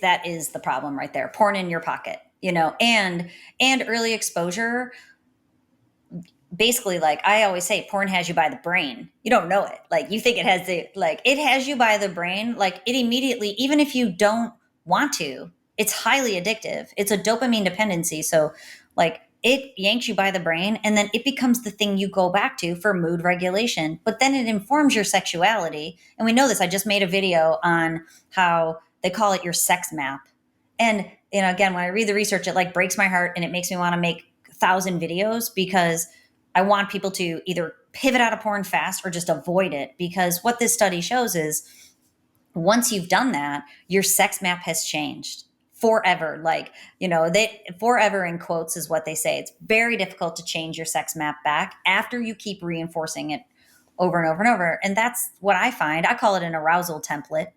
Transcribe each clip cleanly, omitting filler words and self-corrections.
That is the problem right there. Porn in your pocket, and early exposure. Basically, like I always say, porn has you by the brain. You don't know it. Like you think it has you by the brain. Like it immediately, even if you don't want to, it's highly addictive. It's a dopamine dependency. So like it yanks you by the brain and then it becomes the thing you go back to for mood regulation. But then it informs your sexuality. And we know this. I just made a video on how they call it your sex map. And, again, when I read the research, it like breaks my heart and it makes me want to make 1,000 videos because I want people to either pivot out of porn fast or just avoid it, because what this study shows is once you've done that, your sex map has changed forever. Like, forever in quotes is what they say. It's very difficult to change your sex map back after you keep reinforcing it over and over and over. And that's what I find. I call it an arousal template,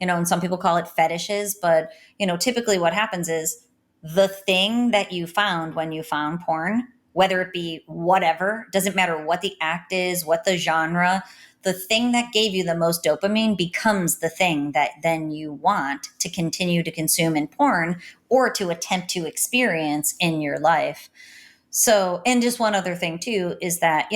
and some people call it fetishes. But, typically what happens is the thing that you found when you found porn, whether it be whatever, doesn't matter what the act is, what the genre, the thing that gave you the most dopamine becomes the thing that then you want to continue to consume in porn or to attempt to experience in your life. So, and just one other thing too, is that,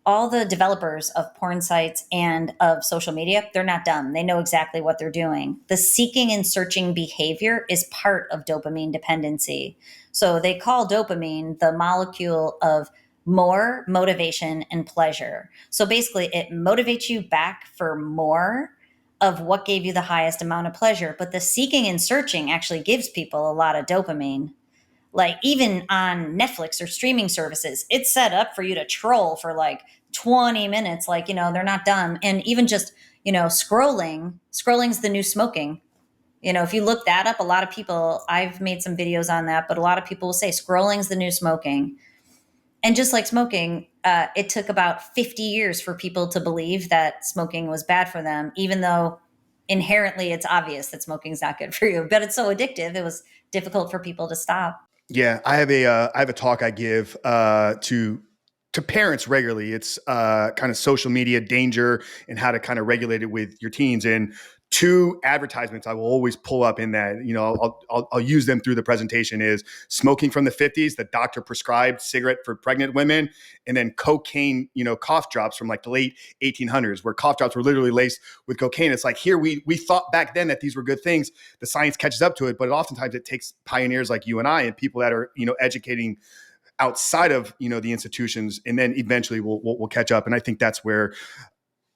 all the developers of porn sites and of social media, they're not dumb. They know exactly what they're doing. The seeking and searching behavior is part of dopamine dependency. So they call dopamine the molecule of more motivation and pleasure. So basically it motivates you back for more of what gave you the highest amount of pleasure. But the seeking and searching actually gives people a lot of dopamine. Like even on Netflix or streaming services, it's set up for you to troll for like 20 minutes. Like, they're not dumb. And even just, scrolling's the new smoking. If you look that up, a lot of people, I've made some videos on that, but a lot of people will say scrolling's the new smoking. And just like smoking, it took about 50 years for people to believe that smoking was bad for them, even though inherently it's obvious that smoking is not good for you. But it's so addictive, it was difficult for people to stop. Yeah, I have a talk I give to parents regularly. It's kind of social media danger and how to kind of regulate it with your teens. And two advertisements I will always pull up in that, I'll use them through the presentation is smoking from the 50s, the doctor prescribed cigarette for pregnant women, and then cocaine, cough drops from like the late 1800s, where cough drops were literally laced with cocaine. It's like here we thought back then that these were good things. The science catches up to it, but oftentimes it takes pioneers like you and I and people that are, educating outside of, the institutions, and then eventually we'll catch up. And I think that's where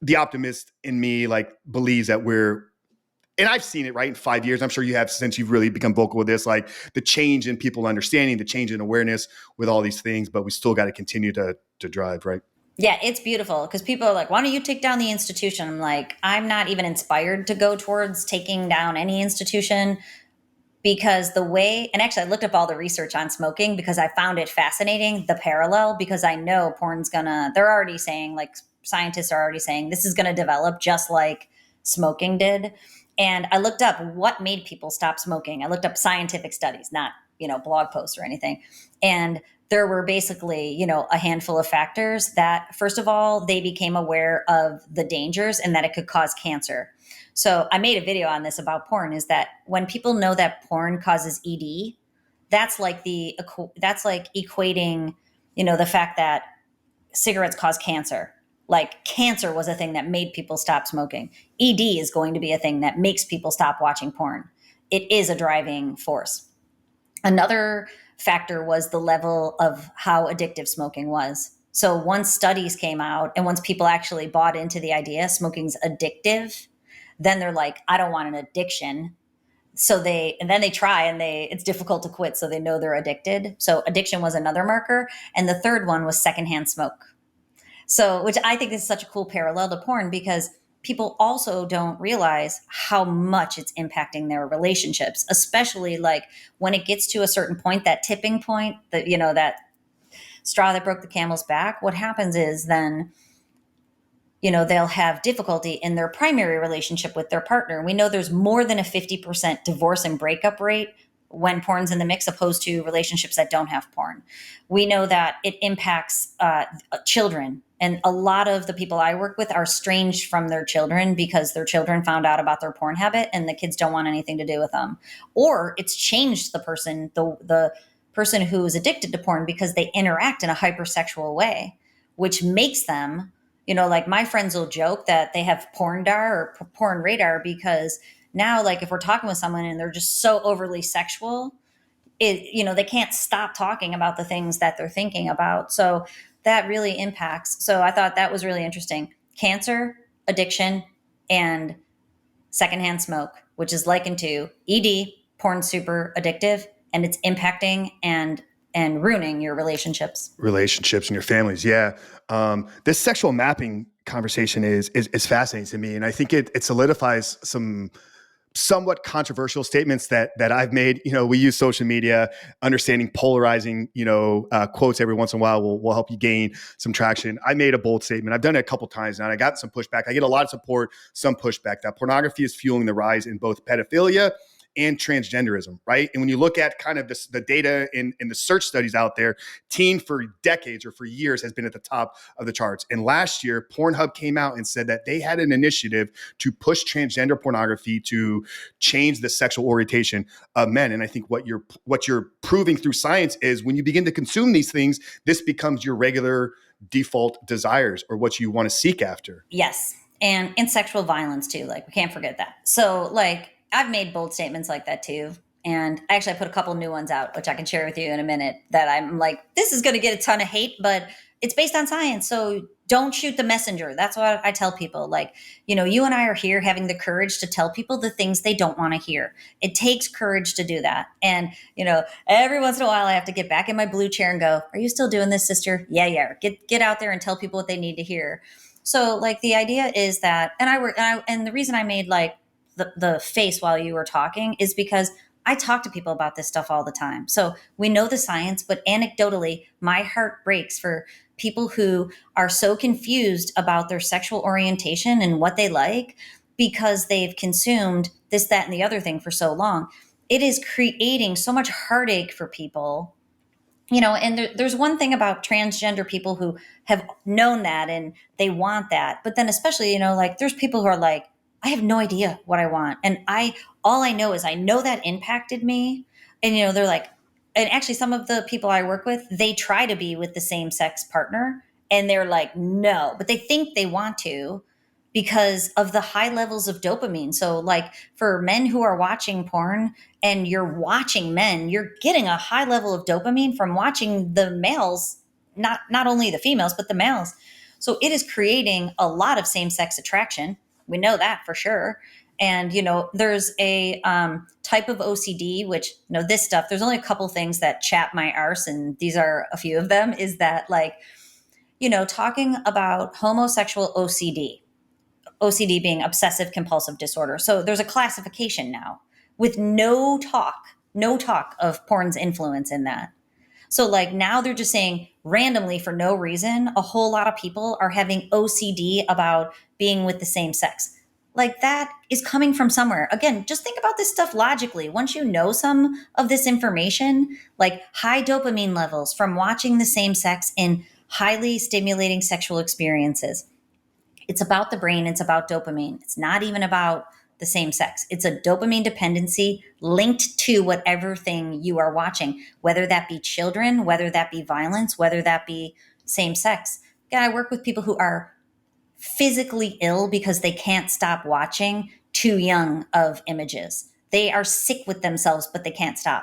the optimist in me believes that and I've seen it right in 5 years. I'm sure you have since you've really become vocal with this, like the change in people understanding, the change in awareness with all these things, but we still got to continue to drive, right? Yeah, it's beautiful because people are like, why don't you take down the institution? I'm like, I'm not even inspired to go towards taking down any institution, because and actually I looked up all the research on smoking because I found it fascinating, the parallel, because I know they're already saying, like scientists are already saying this is going to develop just like smoking did. And I looked up what made people stop smoking. I looked up scientific studies, not, blog posts or anything. And there were basically, a handful of factors that, first of all, they became aware of the dangers and that it could cause cancer. So I made a video on this about porn, is that when people know that porn causes ED, that's like equating, the fact that cigarettes cause cancer. Like cancer was a thing that made people stop smoking. ED is going to be a thing that makes people stop watching porn. It is a driving force. Another factor was the level of how addictive smoking was. So once studies came out and once people actually bought into the idea smoking's addictive, then they're like, I don't want an addiction. And then they try and it's difficult to quit. So they know they're addicted. So addiction was another marker. And the third one was secondhand smoke. So, which I think is such a cool parallel to porn, because people also don't realize how much it's impacting their relationships, especially like when it gets to a certain point, that tipping point, that straw that broke the camel's back. What happens is then, they'll have difficulty in their primary relationship with their partner. We know there's more than a 50% divorce and breakup rate when porn's in the mix, opposed to relationships that don't have porn. We know that it impacts children. And a lot of the people I work with are estranged from their children because their children found out about their porn habit and the kids don't want anything to do with them. Or it's changed the person, the person who is addicted to porn, because they interact in a hypersexual way, which makes them, like my friends will joke that they have porn dar or porn radar, because now, like if we're talking with someone and they're just so overly sexual, they can't stop talking about the things that they're thinking about. So that really impacts. So I thought that was really interesting. Cancer, addiction, and secondhand smoke, which is likened to ED, porn super addictive, and it's impacting and ruining your relationships And your families. Yeah. This sexual mapping conversation is fascinating to me. And I think it solidifies some somewhat controversial statements that I've made. We use social media, understanding polarizing, quotes every once in a while will help you gain some traction. I made a bold statement. I've done it a couple times now, and I got some pushback. I get a lot of support, some pushback, that pornography is fueling the rise in both pedophilia and transgenderism, right? And when you look at kind of the data in the search studies out there, teen for decades or for years has been at the top of the charts. And last year, Pornhub came out and said that they had an initiative to push transgender pornography to change the sexual orientation of men. And I think what you're proving through science is when you begin to consume these things, this becomes your regular default desires or what you want to seek after. Yes. And sexual violence too. Like, we can't forget that. So like, I've made bold statements like that too. And actually I put a couple new ones out, which I can share with you in a minute, that I'm like, this is going to get a ton of hate, but it's based on science. So don't shoot the messenger. That's what I tell people. Like, you and I are here having the courage to tell people the things they don't want to hear. It takes courage to do that. And, every once in a while I have to get back in my blue chair and go, are you still doing this, sister? Yeah. Get out there and tell people what they need to hear. So like the idea is that, and the reason I made like the face while you were talking is because I talk to people about this stuff all the time. So we know the science, but anecdotally, my heart breaks for people who are so confused about their sexual orientation and what they like because they've consumed this, that, and the other thing for so long. It is creating so much heartache for people. And there's one thing about transgender people who have known that and they want that. But then especially, like there's people who are like, I have no idea what I want. And all I know is I know that impacted me. And, they're like, and actually some of the people I work with, they try to be with the same sex partner and they're like, no, but they think they want to because of the high levels of dopamine. So like for men who are watching porn and you're watching men, you're getting a high level of dopamine from watching the males, not only the females, but the males. So it is creating a lot of same-sex attraction. We know that for sure. And, there's a type of OCD, which, this stuff, there's only a couple things that chap my arse, and these are a few of them, is that like, talking about homosexual OCD being obsessive compulsive disorder. So there's a classification now with no talk of porn's influence in that. So like now they're just saying randomly for no reason, a whole lot of people are having OCD about being with the same sex. Like that is coming from somewhere. Again, just think about this stuff logically. Once you know some of this information, like high dopamine levels from watching the same sex in highly stimulating sexual experiences. It's about the brain. It's about dopamine. It's not even about the same sex. It's a dopamine dependency linked to whatever thing you are watching, whether that be children, whether that be violence, whether that be same sex. Again, I work with people who are physically ill because they can't stop watching too young of images. They are sick with themselves, but they can't stop.